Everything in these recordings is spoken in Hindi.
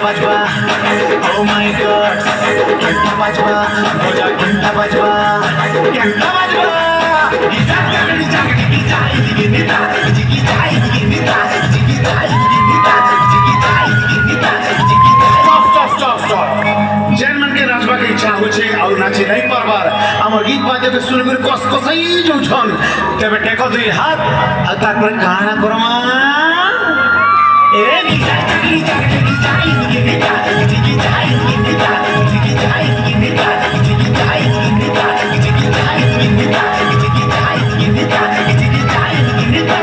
bajba, oh my God, घंटा bajba, boja घंटा bajba, घंटा bajba. Gitar jagdi jagdi gitar nita, jigi jai nita, jigi jai nita, jigi jai nita, jigi jai. Stop. German के राजबा के इच्छा हो छे और नाचे नहीं परबार আমার গীত বাজে তো শুনে করে কসকসাই জুছন তবে টেকো দুই হাত আর তারপর গানা করমা এ গিটার চাকরি চাকরি চাই নিতা জিগি চাই নিতা জিগি চাই নিতা জিগি চাই নিতা জিগি চাই নিতা জিগি চাই নিতা জিগি চাই নিতা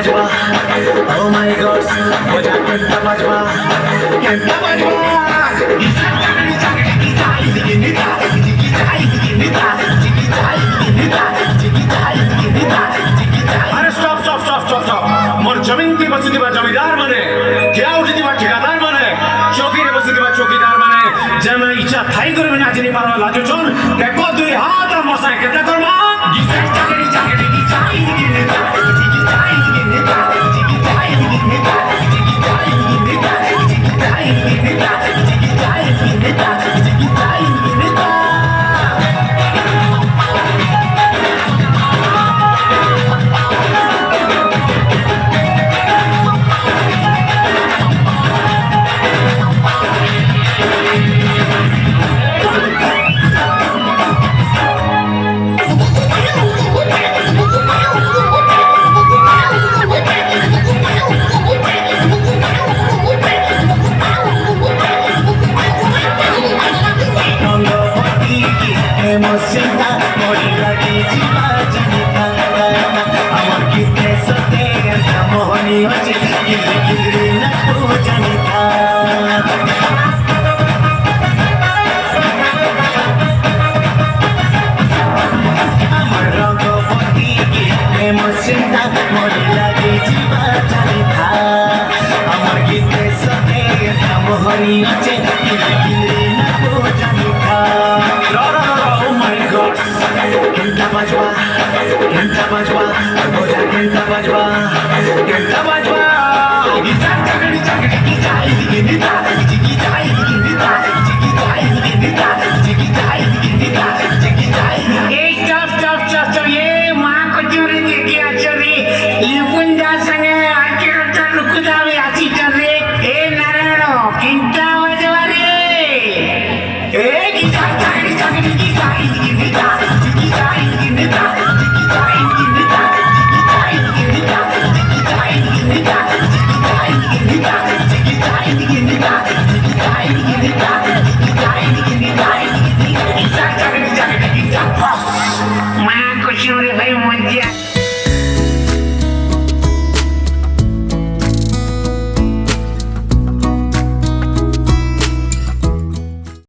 Oh my God, boja घंटा bajba, घंटा bajba. Gitar jagdi jagdi gitar nita, jigi jai nita, jigi jai nita, jigi jai nita, jigi jai. अरे stop. मोर जमीन की बसी दिवा जमींदार माने, क्या उठी दिवा ठेकेदार माने, चौकी रे बसी दिवा चौकीदार माने. जमे इच्छा थाई करे बिना जिनी पारवा लाजो चोन, देखो दुई हाथ और मोसाई केता करमा. गिटार जगड़ी gitar nita, jigi jai nita, jigi jai nita, jigi jai nita, jigi jai nita, jigi jai nita, jigi jai nita. घंटा बजवा बोजा घंटा बजवा गिटार जगड़ी जगड़ी गिटार निता जिगी जाई निता जिगी जाई निता जिगी जाई निता जिगी जाई. ए stop ये मां को चोरी देखी आचरी लिपुन जा संगे आके रटा रुक जावे आची कर रे ए नारायण घंटा बजवा रे ए गिटार जगड़ी जगड़ी गिटार निता जिगी जाई निता जिगी जाई निता जिगी जाई निता जिगी जाई निता जिगी जाई निता जिगी जाई निता जिगी जाई निता जिगी जाई निता गिटार जगड़ी जगड़ी गिटार मां को चोरी भाई मुझे